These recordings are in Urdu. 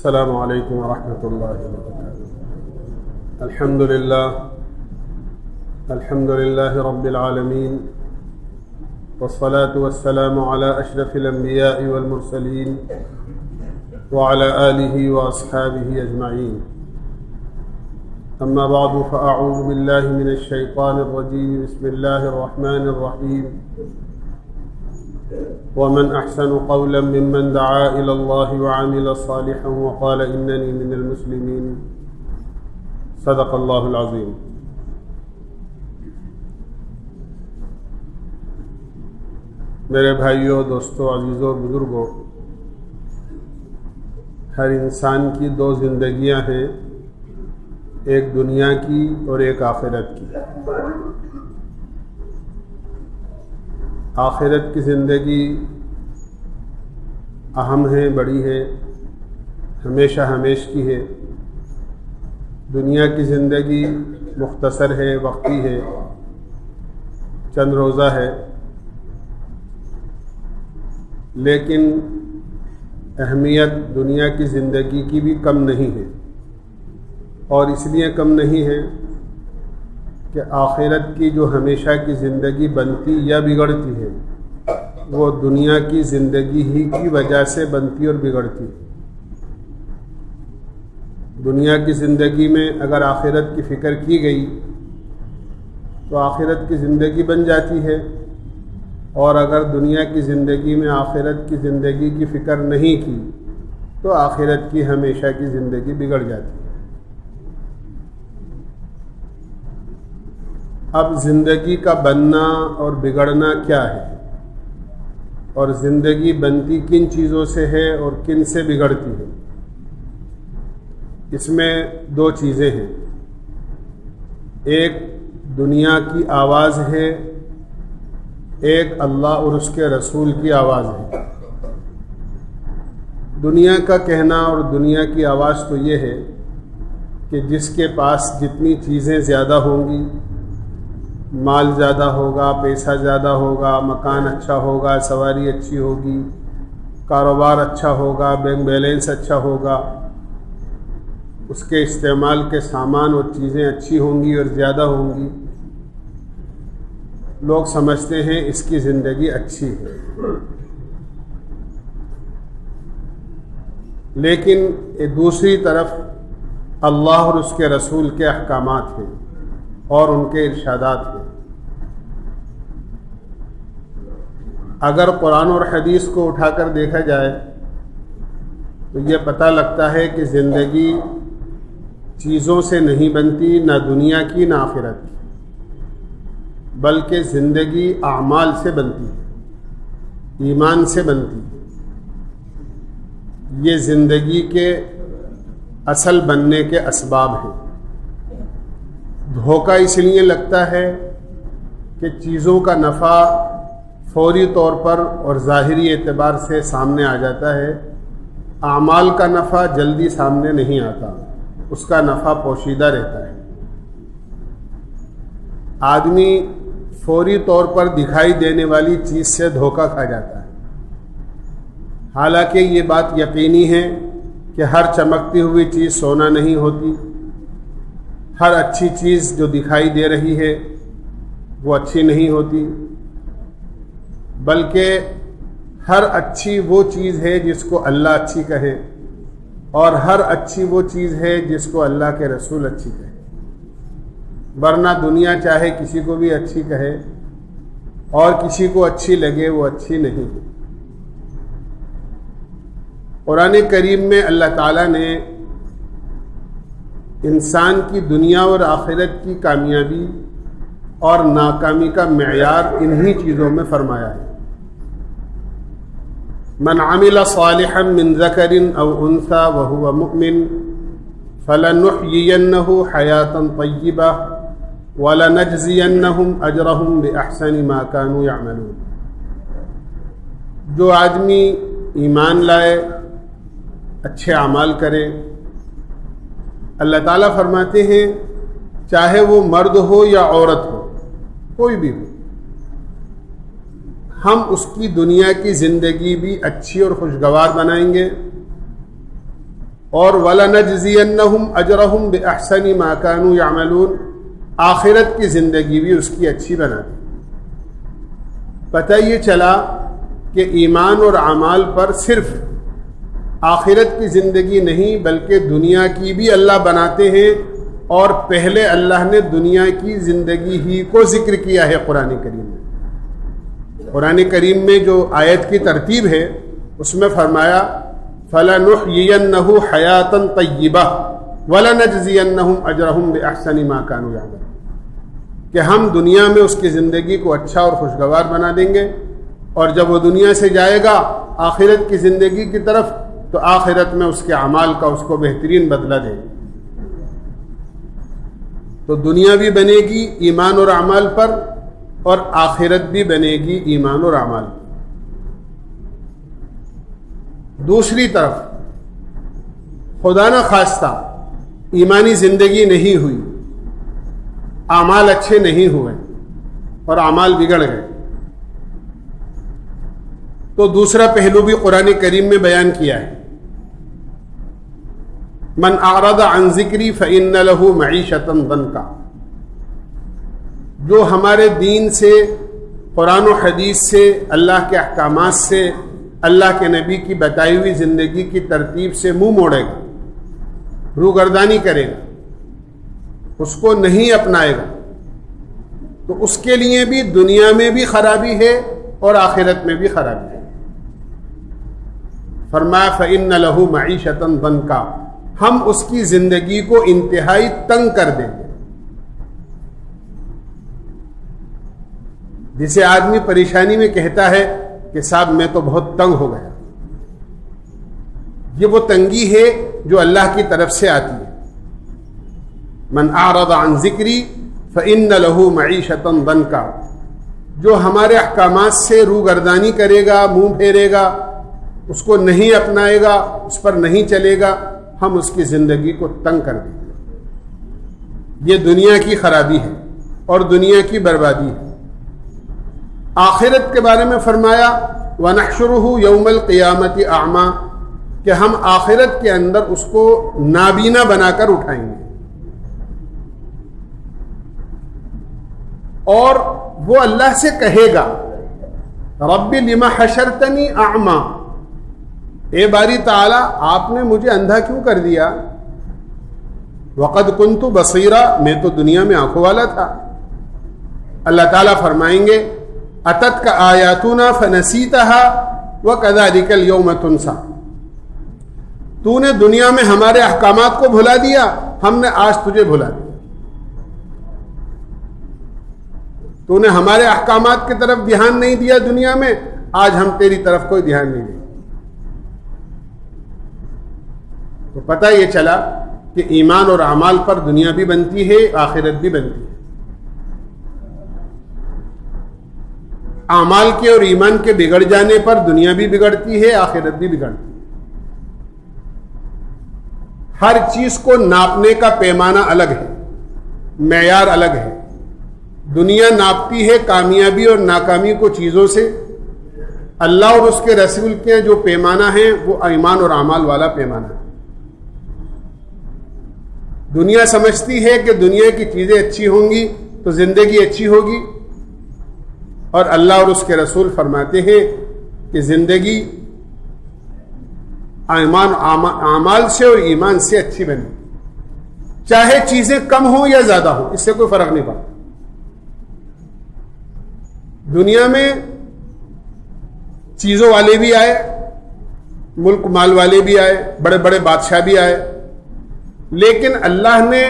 السلام علیکم ورحمۃ اللہ وبرکاتہ۔ الحمد للہ رب العالمین، والصلاة والسلام علی اشرف الانبیاء والمرسلین وعلی آلہ واصحابہ اجمعین، اما بعد فاعوذ باللہ من الشیطان الرجیم، بسم اللہ الرحمن الرحیم، ومن احسن قولا ممن دعا الى الله وعمل صالحا وقال انني من المسلمين، صدق اللہ العظیم۔ میرے بھائیوں، دوستوں، عزیزوں، بزرگوں، ہر انسان کی دو زندگیاں ہیں، ایک دنیا کی اور ایک آخرت کی۔ آخرت کی زندگی اہم ہے، بڑی ہے، ہمیشہ ہمیش کی ہے۔ دنیا کی زندگی مختصر ہے، وقتی ہے، چند روزہ ہے، لیکن اہمیت دنیا کی زندگی کی بھی کم نہیں ہے، اور اس لیے کم نہیں ہے کہ آخرت کی جو ہمیشہ کی زندگی بنتی یا بگڑتی ہے، وہ دنیا کی زندگی ہی کی وجہ سے بنتی اور بگڑتی۔ دنیا کی زندگی میں اگر آخرت کی فکر کی گئی تو آخرت کی زندگی بن جاتی ہے، اور اگر دنیا کی زندگی میں آخرت کی زندگی کی فکر نہیں کی تو آخرت کی ہمیشہ کی زندگی بگڑ جاتی ہے۔ اب زندگی کا بننا اور بگڑنا کیا ہے، اور زندگی بنتی کن چیزوں سے ہے اور کن سے بگڑتی ہے؟ اس میں دو چیزیں ہیں، ایک دنیا کی آواز ہے، ایک اللہ اور اس کے رسول کی آواز ہے۔ دنیا کا کہنا اور دنیا کی آواز تو یہ ہے کہ جس کے پاس جتنی چیزیں زیادہ ہوں گی، مال زیادہ ہوگا، پیسہ زیادہ ہوگا، مکان اچھا ہوگا، سواری اچھی ہوگی، کاروبار اچھا ہوگا، بینک بیلنس اچھا ہوگا، اس کے استعمال کے سامان اور چیزیں اچھی ہوں گی اور زیادہ ہوں گی، لوگ سمجھتے ہیں اس کی زندگی اچھی ہے۔ لیکن دوسری طرف اللہ اور اس کے رسول کے احکامات ہیں اور ان کے ارشادات ہیں۔ اگر قرآن اور حدیث کو اٹھا کر دیکھا جائے تو یہ پتہ لگتا ہے کہ زندگی چیزوں سے نہیں بنتی، نہ دنیا کی نہ آخرت کی، بلکہ زندگی اعمال سے بنتی ہے، ایمان سے بنتی ہے۔ یہ زندگی کے اصل بننے کے اسباب ہیں۔ دھوکہ اس لیے لگتا ہے کہ چیزوں کا نفع فوری طور پر اور ظاہری اعتبار سے سامنے آ جاتا ہے، اعمال کا نفع جلدی سامنے نہیں آتا، اس کا نفع پوشیدہ رہتا ہے۔ آدمی فوری طور پر دکھائی دینے والی چیز سے دھوکہ کھا جاتا ہے، حالانکہ یہ بات یقینی ہے کہ ہر چمکتی ہوئی چیز سونا نہیں ہوتی، ہر اچھی چیز جو دکھائی دے رہی ہے وہ اچھی نہیں ہوتی، بلکہ ہر اچھی وہ چیز ہے جس کو اللہ اچھی کہے، اور ہر اچھی وہ چیز ہے جس کو اللہ کے رسول اچھی کہے، ورنہ دنیا چاہے کسی کو بھی اچھی کہے اور کسی کو اچھی لگے، وہ اچھی نہیں ہے۔ قرآن کریم میں اللہ تعالیٰ نے انسان کی دنیا اور آخرت کی کامیابی اور ناکامی کا معیار انہی چیزوں میں فرمایا ہے۔ من عمل صالحا من ذکر او انثى وهو مؤمن فلنحيينه حیاتا طیبہ وَلَنَجْزِيَنَّهُمْ أَجْرَهُمْ بِأَحْسَنِ مَا كَانُوا يَعْمَلُونَ۔ جو آدمی ایمان لائے، اچھے اعمال کرے، اللہ تعالیٰ فرماتے ہیں چاہے وہ مرد ہو یا عورت ہو، کوئی بھی ہو، ہم اس کی دنیا کی زندگی بھی اچھی اور خوشگوار بنائیں گے، اور وَلَنَجْزِيَنَّهُمْ أَجْرَهُمْ بِأَحْسَنِ مَا كَانُوا يَعْمَلُونَ، آخرت کی زندگی بھی اس کی اچھی بنا دی۔ پتہ یہ چلا کہ ایمان اور اعمال پر صرف آخرت کی زندگی نہیں بلکہ دنیا کی بھی اللہ بناتے ہیں، اور پہلے اللہ نے دنیا کی زندگی ہی کو ذکر کیا ہے قرآن کریم میں۔ قرآن کریم میں جو آیت کی ترتیب ہے اس میں فرمایا فَلَنُحْيِيَنَّهُ حَيَاةً طَيِّبَةً وَلَنَجْزِيَنَّهُمْ أَجْرَهُمْ بِأَحْسَنِ مَا كَانُوا يَعْمَلُونَ، کہ ہم دنیا میں اس کی زندگی کو اچھا اور خوشگوار بنا دیں گے، اور جب وہ دنیا سے جائے گا آخرت کی زندگی کی طرف تو آخرت میں اس کے اعمال کا اس کو بہترین بدلہ دیں گے۔ تو دنیا بھی بنے گی ایمان اور اعمال پر، اور آخرت بھی بنے گی ایمان اور اعمال پر۔ دوسری طرف خدا نہ خواستہ ایمانی زندگی نہیں ہوئی، اعمال اچھے نہیں ہوئے اور اعمال بگڑ گئے، تو دوسرا پہلو بھی قرآن کریم میں بیان کیا ہے، من اعرض عن ذکری فإن له معیشة ضنکا، جو ہمارے دین سے، قرآن و حدیث سے، اللہ کے احکامات سے، اللہ کے نبی کی بتائی ہوئی زندگی کی ترتیب سے منہ موڑے گا، روگردانی کرے گا، اس کو نہیں اپنائے گا، تو اس کے لیے بھی دنیا میں بھی خرابی ہے اور آخرت میں بھی خرابی ہے۔ فرمایا فإن له معیشة ضنکا، ہم اس کی زندگی کو انتہائی تنگ کر دیں گے۔ جسے آدمی پریشانی میں کہتا ہے کہ صاحب میں تو بہت تنگ ہو گیا، یہ وہ تنگی ہے جو اللہ کی طرف سے آتی ہے۔ من اعرض عن ذکری فإن له معیشة ضنکا، جو ہمارے احکامات سے روگردانی کرے گا، منہ پھیرے گا، اس کو نہیں اپنائے گا، اس پر نہیں چلے گا، ہم اس کی زندگی کو تنگ کر دیں گے۔ یہ دنیا کی خرابی ہے اور دنیا کی بربادی ہے۔ آخرت کے بارے میں فرمایا وَنَحْشُرُهُ يَوْمَ الْقِيَامَةِ أَعْمَى، کہ ہم آخرت کے اندر اس کو نابینا بنا کر اٹھائیں گے، اور وہ اللہ سے کہے گا رب لما حشرتنی اعمی، اے باری تعالیٰ آپ نے مجھے اندھا کیوں کر دیا، وقد کنت بصیرا، میں تو دنیا میں آنکھوں والا تھا۔ اللہ تعالیٰ فرمائیں گے اتتک آیاتنا فنسیتها وکذالک اليوم تنسیٰ، تو نے دنیا میں ہمارے احکامات کو بھلا دیا، ہم نے آج تجھے بھلا دیا۔ تو نے ہمارے احکامات کی طرف دھیان نہیں دیا دنیا میں، آج ہم تیری طرف کوئی دھیان نہیں دیں۔ تو پتہ یہ چلا کہ ایمان اور اعمال پر دنیا بھی بنتی ہے، آخرت بھی بنتی ہے۔ اعمال کے اور ایمان کے بگڑ جانے پر دنیا بھی بگڑتی ہے، آخرت بھی بگڑتی ہے۔ ہر چیز کو ناپنے کا پیمانہ الگ ہے، معیار الگ ہے۔ دنیا ناپتی ہے کامیابی اور ناکامی کو چیزوں سے، اللہ اور اس کے رسول کے جو پیمانہ ہیں وہ ایمان اور اعمال والا پیمانہ ہے۔ دنیا سمجھتی ہے کہ دنیا کی چیزیں اچھی ہوں گی تو زندگی اچھی ہوگی، اور اللہ اور اس کے رسول فرماتے ہیں کہ زندگی اعمال سے اور ایمان سے اچھی بنے، چاہے چیزیں کم ہوں یا زیادہ ہوں، اس سے کوئی فرق نہیں پڑتا۔ دنیا میں چیزوں والے بھی آئے، ملک مال والے بھی آئے، بڑے بڑے بادشاہ بھی آئے، لیکن اللہ نے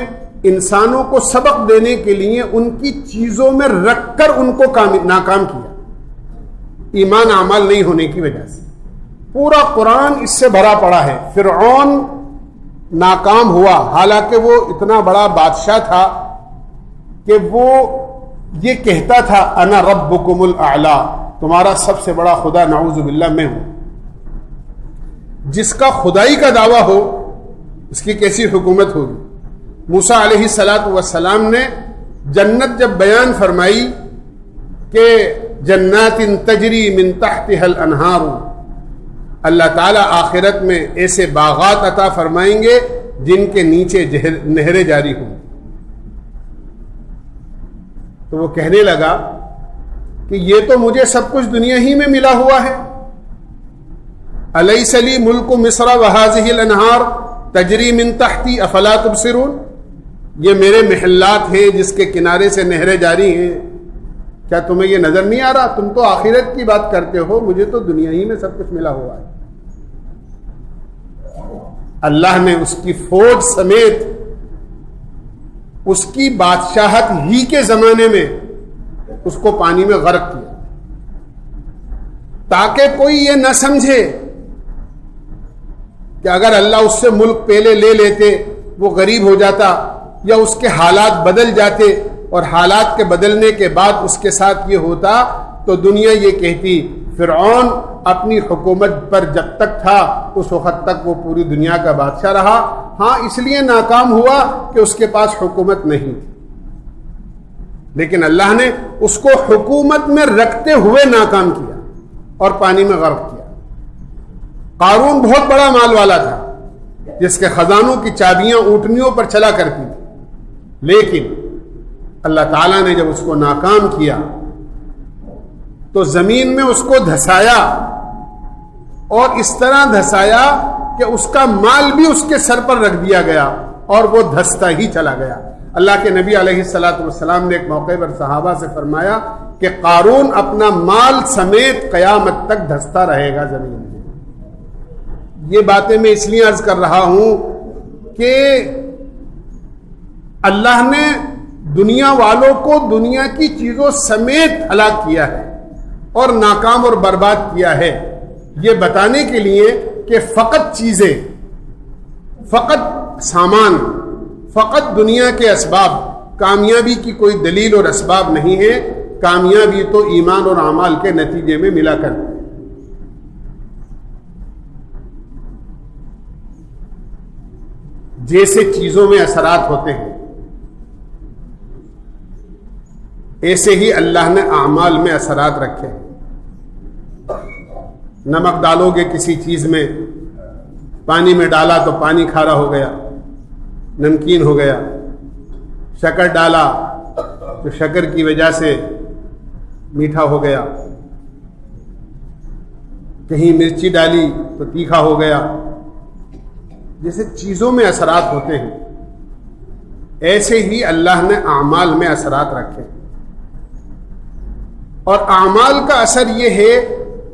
انسانوں کو سبق دینے کے لیے ان کی چیزوں میں رکھ کر ان کو ناکام کیا، ایمان اعمال نہیں ہونے کی وجہ سے۔ پورا قرآن اس سے بھرا پڑا ہے۔ فرعون ناکام ہوا، حالانکہ وہ اتنا بڑا بادشاہ تھا کہ وہ یہ کہتا تھا انا ربکم الاعلی، تمہارا سب سے بڑا خدا نعوذ باللہ میں ہوں۔ جس کا خدائی کا دعویٰ ہو اس کی کیسی حکومت ہوگی۔ موسیٰ علیہ السلام نے جنت جب بیان فرمائی کہ جنات تجری من تحتها الانہار، اللہ تعالیٰ آخرت میں ایسے باغات عطا فرمائیں گے جن کے نیچے نہریں جاری ہوں. تو وہ کہنے لگا کہ یہ تو مجھے سب کچھ دنیا ہی میں ملا ہوا ہے. الیس لی ملک مصر وہذہ الانہار تجری من تحتی افلا تبصرون، یہ میرے محلات ہیں جس کے کنارے سے نہریں جاری ہیں، کیا تمہیں یہ نظر نہیں آ رہا؟ تم تو آخرت کی بات کرتے ہو، مجھے تو دنیا ہی میں سب کچھ ملا ہوا ہے. اللہ نے اس کی فوج سمیت اس کی بادشاہت ہی کے زمانے میں اس کو پانی میں غرق کیا، تاکہ کوئی یہ نہ سمجھے کہ اگر اللہ اس سے ملک پہلے لے لیتے وہ غریب ہو جاتا، یا اس کے حالات بدل جاتے اور حالات کے بدلنے کے بعد اس کے ساتھ یہ ہوتا تو دنیا یہ کہتی فرعون اپنی حکومت پر جب تک تھا اس وقت تک وہ پوری دنیا کا بادشاہ رہا، ہاں اس لیے ناکام ہوا کہ اس کے پاس حکومت نہیں تھی. لیکن اللہ نے اس کو حکومت میں رکھتے ہوئے ناکام کیا اور پانی میں غرق کیا. قارون بہت بڑا مال والا تھا جس کے خزانوں کی چابیاں اونٹنیوں پر چلا کرتی تھی، لیکن اللہ تعالیٰ نے جب اس کو ناکام کیا تو زمین میں اس کو دھسایا، اور اس طرح دھسایا کہ اس کا مال بھی اس کے سر پر رکھ دیا گیا اور وہ دھستا ہی چلا گیا. اللہ کے نبی علیہ الصلاۃ والسلام نے ایک موقع پر صحابہ سے فرمایا کہ قارون اپنا مال سمیت قیامت تک دھستا رہے گا زمین میں. یہ باتیں میں اس لیے عرض کر رہا ہوں کہ اللہ نے دنیا والوں کو دنیا کی چیزوں سمیت ہلاک کیا ہے اور ناکام اور برباد کیا ہے، یہ بتانے کے لیے کہ فقط چیزیں، فقط سامان، فقط دنیا کے اسباب کامیابی کی کوئی دلیل اور اسباب نہیں ہے. کامیابی تو ایمان اور اعمال کے نتیجے میں ملا کرتی ہے. جیسے چیزوں میں اثرات ہوتے ہیں ایسے ہی اللہ نے اعمال میں اثرات رکھے. نمک ڈالو گے کسی چیز میں، پانی میں ڈالا تو پانی کھارا ہو گیا، نمکین ہو گیا. شکر ڈالا تو شکر کی وجہ سے میٹھا ہو گیا. کہیں مرچی ڈالی تو تیکھا ہو گیا. جیسے چیزوں میں اثرات ہوتے ہیں ایسے ہی اللہ نے اعمال میں اثرات رکھے. اور اعمال کا اثر یہ ہے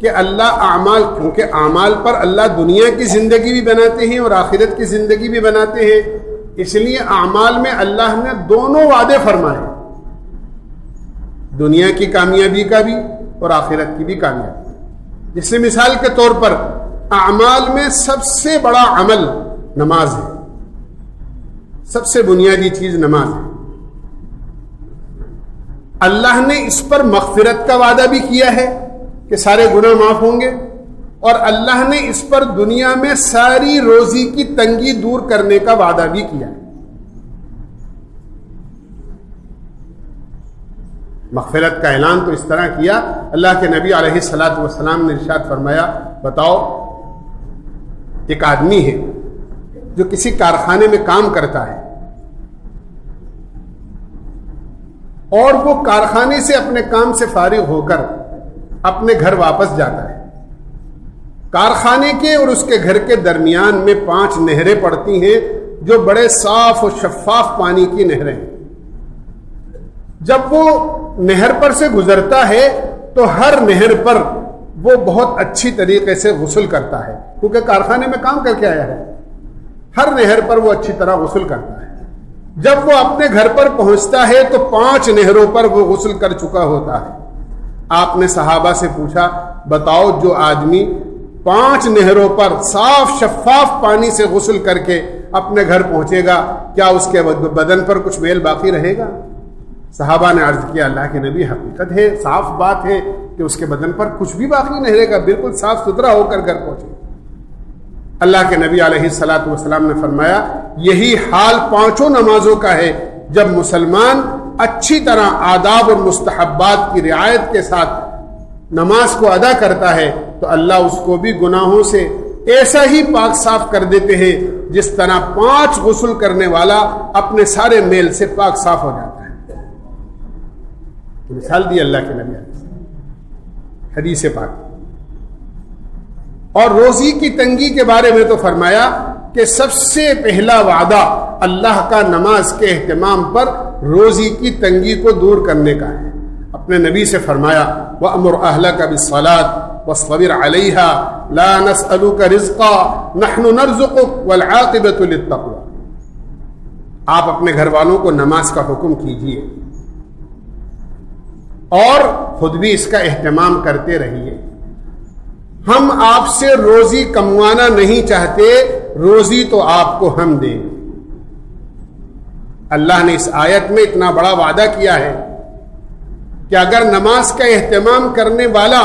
کہ اللہ اعمال، کیونکہ اعمال پر اللہ دنیا کی زندگی بھی بناتے ہیں اور آخرت کی زندگی بھی بناتے ہیں، اس لیے اعمال میں اللہ نے دونوں وعدے فرمائے، دنیا کی کامیابی کا بھی اور آخرت کی بھی کامیابی. جس سے مثال کے طور پر اعمال میں سب سے بڑا عمل نماز ہے، سب سے بنیادی چیز نماز ہے. اللہ نے اس پر مغفرت کا وعدہ بھی کیا ہے کہ سارے گناہ معاف ہوں گے، اور اللہ نے اس پر دنیا میں ساری روزی کی تنگی دور کرنے کا وعدہ بھی کیا ہے. مغفرت کا اعلان تو اس طرح کیا، اللہ کے نبی علیہ الصلاۃ والسلام نے ارشاد فرمایا، بتاؤ ایک آدمی ہے جو کسی کارخانے میں کام کرتا ہے اور وہ کارخانے سے اپنے کام سے فارغ ہو کر اپنے گھر واپس جاتا ہے. کارخانے کے اور اس کے گھر کے درمیان میں 5 نہریں پڑتی ہیں جو بڑے صاف اور شفاف پانی کی نہریں ہیں. جب وہ نہر پر سے گزرتا ہے تو ہر نہر پر وہ بہت اچھی طریقے سے غسل کرتا ہے، کیونکہ کارخانے میں کام کر کے آیا ہے. ہر نہر پر وہ اچھی طرح غسل کرتا ہے. جب وہ اپنے گھر پر پہنچتا ہے تو 5 نہروں پر وہ غسل کر چکا ہوتا ہے. آپ نے صحابہ سے پوچھا، بتاؤ جو آدمی 5 نہروں پر صاف شفاف پانی سے غسل کر کے اپنے گھر پہنچے گا، کیا اس کے بدن پر کچھ میل باقی رہے گا؟ صحابہ نے عرض کیا، اللہ کے نبی حقیقت ہے، صاف بات ہے کہ اس کے بدن پر کچھ بھی باقی نہیں رہے گا، بالکل صاف ستھرا ہو کر گھر پہنچے. اللہ کے نبی علیہ الصلاۃ والسلام نے فرمایا، یہی حال 5 نمازوں کا ہے. جب مسلمان اچھی طرح آداب اور مستحبات کی رعایت کے ساتھ نماز کو ادا کرتا ہے تو اللہ اس کو بھی گناہوں سے ایسا ہی پاک صاف کر دیتے ہیں جس طرح 5 غسل کرنے والا اپنے سارے میل سے پاک صاف ہو جاتا ہے. مثال دی اللہ کے نبی علیہ السلام حدیث پاک. اور روزی کی تنگی کے بارے میں تو فرمایا کہ سب سے پہلا وعدہ اللہ کا نماز کے اہتمام پر روزی کی تنگی کو دور کرنے کا ہے. اپنے نبی سے فرمایا وَأْمُرْ أَهْلَكَ بِالصَّلَاةِ وَاصْطَبِرْ عَلَيْهَا لَا نَسْأَلُكَ رِزْقًا نَحْنُ نَرْزُقُكَ وَالْعَاقِبَةُ لِلتَّقْوَىٰ. آپ اپنے گھر والوں کو نماز کا حکم کیجیے اور خود بھی اس کا اہتمام کرتے رہیے. ہم آپ سے روزی کموانا نہیں چاہتے, روزی تو آپ کو ہم دیں. اللہ نے اس آیت میں اتنا بڑا وعدہ کیا ہے کہ اگر نماز کا اہتمام کرنے والا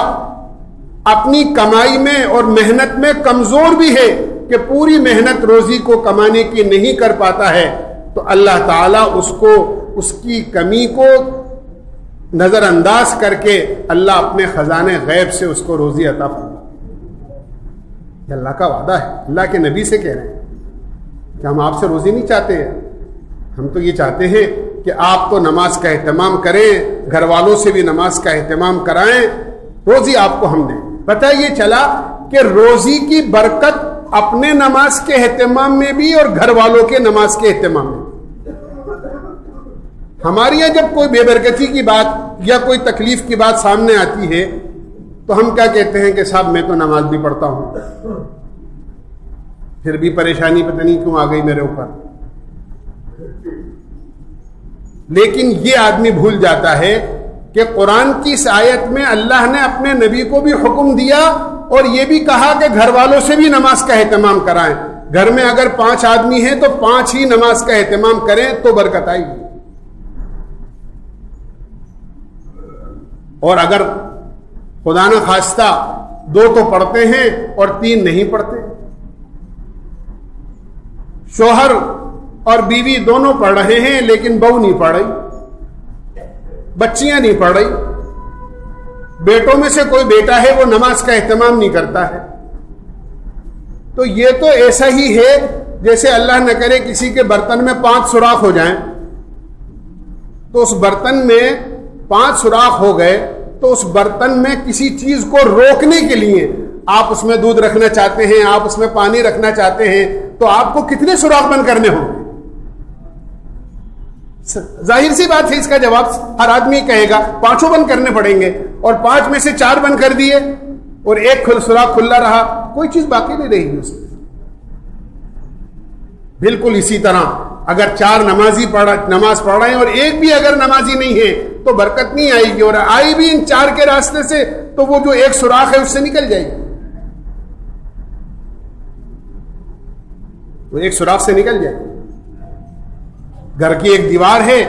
اپنی کمائی میں اور محنت میں کمزور بھی ہے کہ پوری محنت روزی کو کمانے کی نہیں کر پاتا ہے, تو اللہ تعالیٰ اس کو اس کی کمی کو نظر انداز کر کے اللہ اپنے خزانے غیب سے اس کو روزی عطا فرمائے. یہ اللہ کا وعدہ ہے. اللہ کے نبی سے کہہ رہے ہیں کہ ہم آپ سے روزی نہیں چاہتے ہیں, ہم تو یہ چاہتے ہیں کہ آپ تو نماز کا اہتمام کریں, گھر والوں سے بھی نماز کا اہتمام کرائیں, روزی آپ کو ہم دیں. پتہ یہ چلا کہ روزی کی برکت اپنے نماز کے اہتمام میں بھی اور گھر والوں کے نماز کے اہتمام میں. ہمارے یہاں جب کوئی بے برکتی کی بات یا کوئی تکلیف کی بات سامنے آتی ہے تو ہم کیا کہتے ہیں کہ صاحب میں تو نماز بھی پڑھتا ہوں, پھر بھی پریشانی پتہ نہیں کیوں آ گئی میرے اوپر. لیکن یہ آدمی بھول جاتا ہے کہ قرآن کی اس آیت میں اللہ نے اپنے نبی کو بھی حکم دیا اور یہ بھی کہا کہ گھر والوں سے بھی نماز کا اہتمام کرائیں. گھر میں اگر 5 آدمی ہیں تو 5 ہی نماز کا اہتمام کریں تو برکت آئے گی. اور اگر خدا نہ خواستہ 2 تو پڑھتے ہیں اور 3 نہیں پڑھتے, شوہر اور بیوی دونوں پڑھ رہے ہیں لیکن بہو نہیں پڑھ رہی, بچیاں نہیں پڑھ رہی, بیٹوں میں سے کوئی بیٹا ہے وہ نماز کا اہتمام نہیں کرتا ہے, تو یہ تو ایسا ہی ہے جیسے اللہ نہ کرے کسی کے برتن میں 5 سوراخ ہو جائیں, تو اس برتن میں 5 سوراخ ہو گئے تو اس برتن میں کسی چیز کو روکنے کے لیے آپ اس میں دودھ رکھنا چاہتے ہیں, آپ اس میں پانی رکھنا چاہتے ہیں, تو آپ کو کتنے سوراخ بند کرنے ہوں گے؟ ظاہر سی بات ہے اس کا جواب ہر آدمی کہے گا 5 بند کرنے پڑیں گے, اور 5 میں سے 4 بند کر دیے اور ایک سوراخ کھلا رہا, کوئی چیز باقی نہیں رہے گی اس میں. بالکل اسی طرح اگر 4 نمازی نماز پڑھ رہے ہیں اور ایک بھی اگر نمازی نہیں ہے تو برکت نہیں آئے گی, اور آئی بھی ان 4 کے راستے سے تو وہ جو ایک سوراخ ہے اس سے نکل جائے گی, وہ ایک سوراخ سے نکل جائے گی. گھر کی ایک دیوار ہے,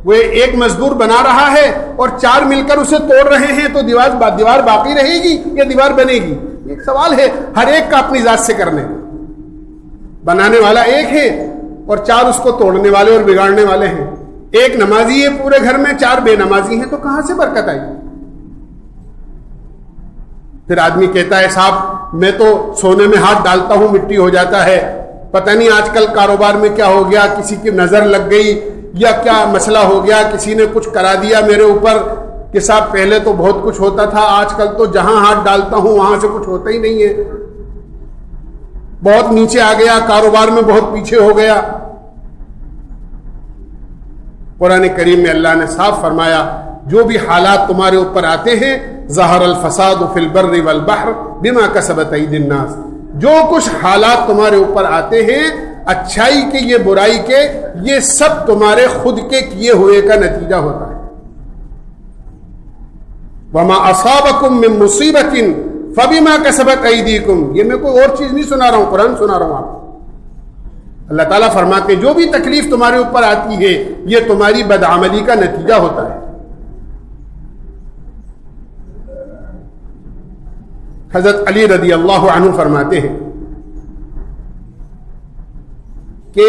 وہ ایک مزدور بنا رہا ہے اور 4 مل کر اسے توڑ رہے ہیں, تو دیوار باقی رہے گی یا دیوار بنے گی؟ ایک سوال ہے ہر ایک کا اپنی ذات سے کرنے. بنانے والا ایک ہے اور 4 اس کو توڑنے والے اور بگاڑنے والے ہیں. ایک نمازی ہے پورے گھر میں, 4 بے نمازی ہیں, تو کہاں سے برکت آئی؟ پھر آدمی کہتا ہے صاحب میں تو سونے میں ہاتھ ڈالتا ہوں مٹی ہو جاتا ہے, پتہ نہیں آج کل کاروبار میں کیا ہو گیا, کسی کی نظر لگ گئی یا کیا مسئلہ ہو گیا, کسی نے کچھ کرا دیا میرے اوپر کہ صاحب پہلے تو بہت کچھ ہوتا تھا, آج کل تو جہاں ہاتھ ڈالتا ہوں وہاں سے کچھ ہوتا ہی نہیں ہے, بہت نیچے آ گیا, کاروبار میں بہت پیچھے ہو گیا. قرآن کریم میں اللہ نے صاف فرمایا جو بھی حالات تمہارے اوپر آتے ہیں, ظہر الفساد فی البر والبحر بما کسبت ایدی الناس, جو کچھ حالات تمہارے اوپر آتے ہیں اچھائی کے یہ برائی کے, یہ سب تمہارے خود کے کیے ہوئے کا نتیجہ ہوتا ہے. وما اصابکم من مصیبت فبما کسبت ایدیکم, یہ میں کوئی اور چیز نہیں سنا رہا ہوں, قرآن سنا رہا ہوں آپ کو. اللہ تعالیٰ فرماتے ہیں جو بھی تکلیف تمہارے اوپر آتی ہے یہ تمہاری بدعملی کا نتیجہ ہوتا ہے. حضرت علی رضی اللہ عنہ فرماتے ہیں کہ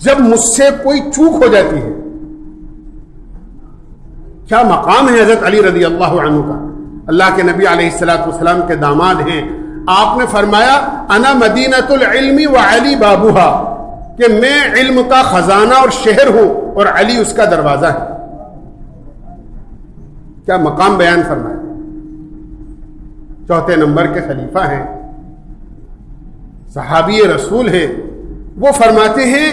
جب مجھ سے کوئی چوک ہو جاتی ہے, کیا مقام ہے حضرت علی رضی اللہ عنہ کا, اللہ کے نبی علیہ الصلوۃ والسلام کے داماد ہیں. آپ نے فرمایا انا مدینۃ العلم وعلی بابوہا، کہ میں علم کا خزانہ اور شہر ہوں اور علی اس کا دروازہ ہے. کیا مقام بیان فرمایا. چوتھے نمبر کے خلیفہ ہیں، صحابی رسول ہیں. وہ فرماتے ہیں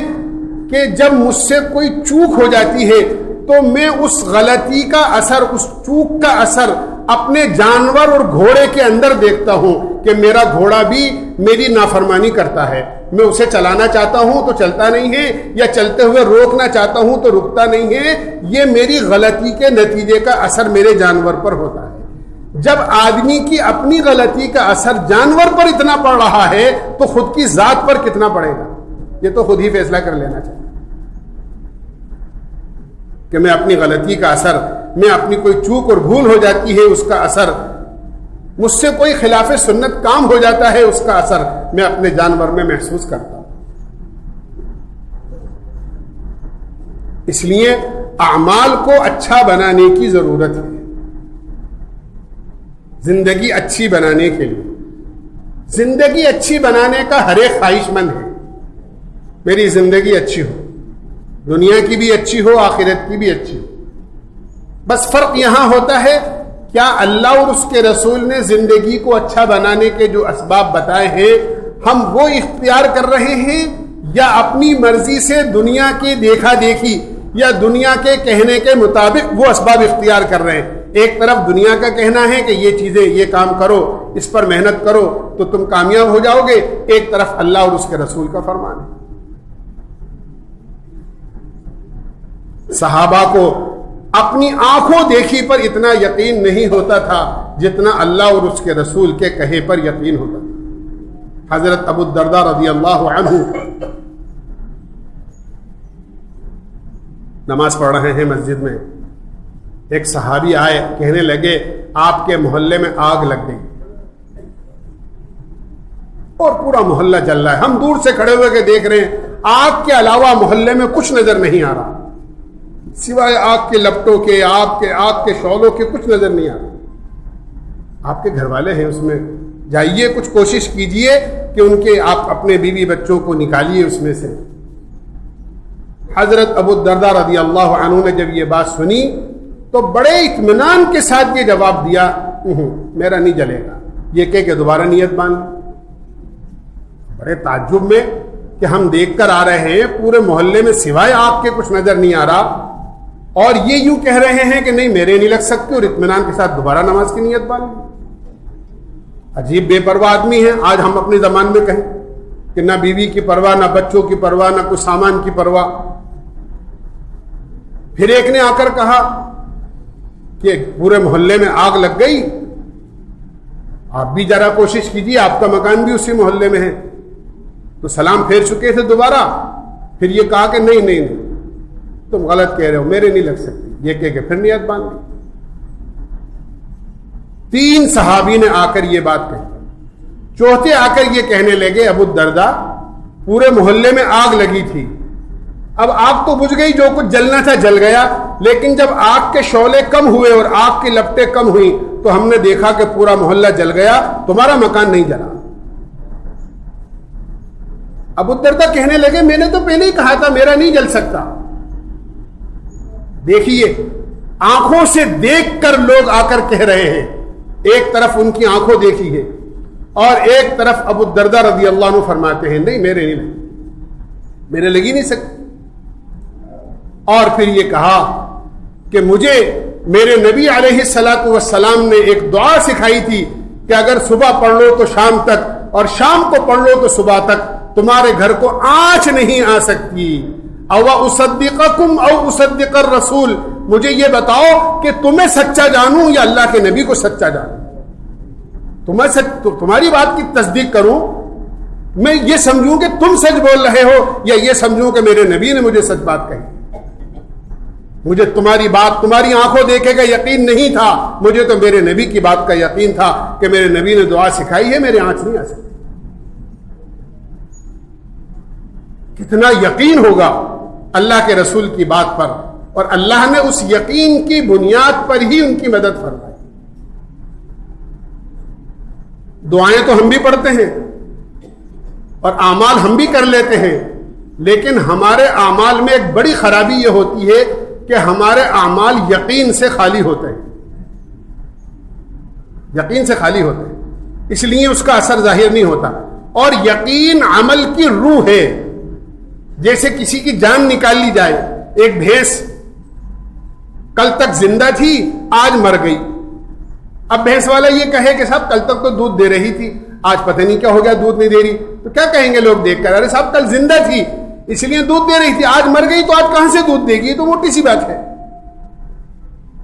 کہ جب مجھ سے کوئی چوک ہو جاتی ہے تو میں اس غلطی کا اثر، اس چوک کا اثر اپنے جانور اور گھوڑے کے اندر دیکھتا ہوں کہ میرا گھوڑا بھی میری نافرمانی کرتا ہے. میں اسے چلانا چاہتا ہوں تو چلتا نہیں ہے، یا چلتے ہوئے روکنا چاہتا ہوں تو رکتا نہیں ہے. یہ میری غلطی کے نتیجے کا اثر میرے جانور پر ہوتا ہے. جب آدمی کی اپنی غلطی کا اثر جانور پر اتنا پڑ رہا ہے تو خود کی ذات پر کتنا پڑے گا. یہ تو خود ہی فیصلہ کر لینا چاہیے کہ میں اپنی غلطی کا اثر، میں اپنی کوئی چوک اور بھول ہو جاتی ہے اس کا اثر، مجھ سے کوئی خلاف سنت کام ہو جاتا ہے اس کا اثر میں اپنے جانور میں محسوس کرتا ہوں. اس لیے اعمال کو اچھا بنانے کی ضرورت ہے. زندگی اچھی بنانے کے لیے، زندگی اچھی بنانے کا ہر ایک خواہش مند ہے. میری زندگی اچھی ہو، دنیا کی بھی اچھی ہو، آخرت کی بھی اچھی ہو. بس فرق یہاں ہوتا ہے کیا اللہ اور اس کے رسول نے زندگی کو اچھا بنانے کے جو اسباب بتائے ہیں ہم وہ اختیار کر رہے ہیں، یا اپنی مرضی سے دنیا کی دیکھا دیکھی یا دنیا کے کہنے کے مطابق وہ اسباب اختیار کر رہے ہیں. ایک طرف دنیا کا کہنا ہے کہ یہ چیزیں، یہ کام کرو، اس پر محنت کرو تو تم کامیاب ہو جاؤ گے، ایک طرف اللہ اور اس کے رسول کا فرمان ہے. صحابہ کو اپنی آنکھوں دیکھی پر اتنا یقین نہیں ہوتا تھا جتنا اللہ اور اس کے رسول کے کہے پر یقین ہوتا تھا. حضرت ابو الدرداء رضی اللہ عنہ نماز پڑھ رہے ہیں مسجد میں. ایک صحابی آئے، کہنے لگے آپ کے محلے میں آگ لگ گئی اور پورا محلہ جل رہا ہے. ہم دور سے کھڑے ہوئے کے دیکھ رہے ہیں، آگ کے علاوہ محلے میں کچھ نظر نہیں آ رہا، سوائے آگ کے لپٹوں کے، آگ کے شعلوں کے کچھ نظر نہیں آ رہا. آپ کے گھر والے ہیں اس میں، جائیے کچھ کوشش کیجئے کہ ان کے آپ اپنے بیوی بچوں کو نکالیے اس میں سے. حضرت ابو الدرداء رضی اللہ عنہ نے جب یہ بات سنی تو بڑے اطمینان کے ساتھ یہ جواب دیا، میرا نہیں جلے گا. یہ کہہ کہ دوبارہ نیت باندھ. بڑے تعجب میں کہ ہم دیکھ کر آ رہے ہیں پورے محلے میں سوائے آگ کے کچھ نظر نہیں آ رہا، اور یہ یوں کہہ رہے ہیں کہ نہیں میرے نہیں لگ سکتے، اور اطمینان کے ساتھ دوبارہ نماز کی نیت باندھ. عجیب بے پرواہ آدمی ہے. آج ہم اپنے زمان میں کہیں کہ نہ بیوی کی پرواہ، نہ بچوں کی پرواہ، نہ کچھ سامان کی پرواہ. پھر ایک نے آ کر کہا کہ پورے محلے میں آگ لگ گئی، آپ بھی ذرا کوشش کیجیے، آپ کا مکان بھی اسی محلے میں ہے. تو سلام پھیر چکے تھے دوبارہ. پھر یہ کہا کہ نہیں تم غلط کہہ رہے ہو، میرے نہیں لگ سکتی. یہ کہہ کہ پھر نیت باندھ لی. 3 صحابی نے آ کر یہ بات کہی. چوتھے آ کر یہ کہنے لگے ابو الدرداء پورے محلے میں آگ لگی تھی، اب آگ تو بجھ گئی، جو کچھ جلنا تھا جل گیا، لیکن جب آگ کے شعلے کم ہوئے اور آگ کی لپٹیں کم ہوئی تو ہم نے دیکھا کہ پورا محلہ جل گیا، تمہارا مکان نہیں جلا. ابو الدرداء کہنے لگے میں نے تو پہلے ہی کہا تھا میرا نہیں جل سکتا. دیکھیے آنکھوں سے دیکھ کر لوگ آ کر کہہ رہے ہیں. ایک طرف ان کی آنکھوں دیکھی ہے اور ایک طرف ابو الدرداء رضی اللہ عنہ فرماتے ہیں نہیں میرے نہیں لگی، میرے لگی نہیں سکتی. اور پھر یہ کہا کہ مجھے میرے نبی علیہ الصلوۃ والسلام نے ایک دعا سکھائی تھی کہ اگر صبح پڑھ لو تو شام تک اور شام کو پڑھ لو تو صبح تک تمہارے گھر کو آنچ نہیں آ سکتی. او اصدقکم او اصدق الرسول، مجھے یہ بتاؤ کہ تمہیں سچا جانوں یا اللہ کے نبی کو سچا جانوں. تمہاری بات کی تصدیق کروں، میں یہ سمجھوں کہ تم سچ بول رہے ہو یا یہ سمجھوں کہ میرے نبی نے مجھے سچ بات کہی. مجھے تمہاری بات، تمہاری آنکھوں دیکھے کا یقین نہیں تھا، مجھے تو میرے نبی کی بات کا یقین تھا کہ میرے نبی نے دعا سکھائی ہے، میرے آنچ نہیں آ سکتی. کتنا یقین ہوگا اللہ کے رسول کی بات پر، اور اللہ نے اس یقین کی بنیاد پر ہی ان کی مدد فرمائی. دعائیں تو ہم بھی پڑھتے ہیں اور اعمال ہم بھی کر لیتے ہیں، لیکن ہمارے اعمال میں ایک بڑی خرابی یہ ہوتی ہے کہ ہمارے اعمال یقین سے خالی ہوتے ہیں، یقین سے خالی ہوتے ہیں، اس لیے اس کا اثر ظاہر نہیں ہوتا۔ اور یقین عمل کی روح ہے، جیسے کسی کی جان نکال لی جائے، ایک بھینس کل تک زندہ تھی آج مر گئی، اب بھینس والا یہ کہے کہ صاحب کل تک تو دودھ دے رہی تھی، آج پتہ نہیں کیا ہو گیا دودھ نہیں دے رہی، تو کیا کہیں گے لوگ دیکھ کر، ارے صاحب کل زندہ تھی اس لیے دودھ دے رہی تھی، آج مر گئی تو آج کہاں سے دودھ دے گی، تو موٹی سی بات ہے۔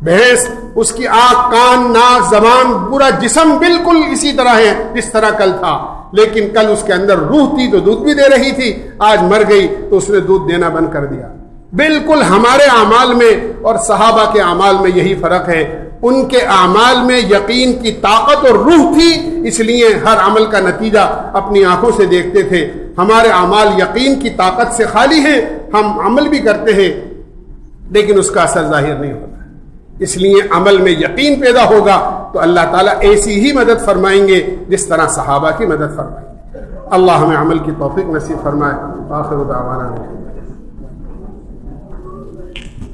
بھینس اس کی آنکھ، کان، ناک، زبان، پورا جسم بالکل اسی طرح ہے جس طرح کل تھا، لیکن کل اس کے اندر روح تھی تو دودھ بھی دے رہی تھی، آج مر گئی تو اس نے دودھ دینا بند کر دیا۔ بالکل ہمارے اعمال میں اور صحابہ کے اعمال میں یہی فرق ہے، ان کے اعمال میں یقین کی طاقت اور روح تھی، اس لیے ہر عمل کا نتیجہ اپنی آنکھوں سے دیکھتے تھے۔ ہمارے اعمال یقین کی طاقت سے خالی ہیں، ہم عمل بھی کرتے ہیں لیکن اس کا اثر ظاہر نہیں ہوتا، اس لیے عمل میں یقین پیدا ہوگا تو اللہ تعالیٰ ایسی ہی مدد فرمائیں گے جس طرح صحابہ کی مدد فرمائیں گے۔ اللہ ہمیں عمل کی توفیق نصیب فرمائے۔ آخر دعوانا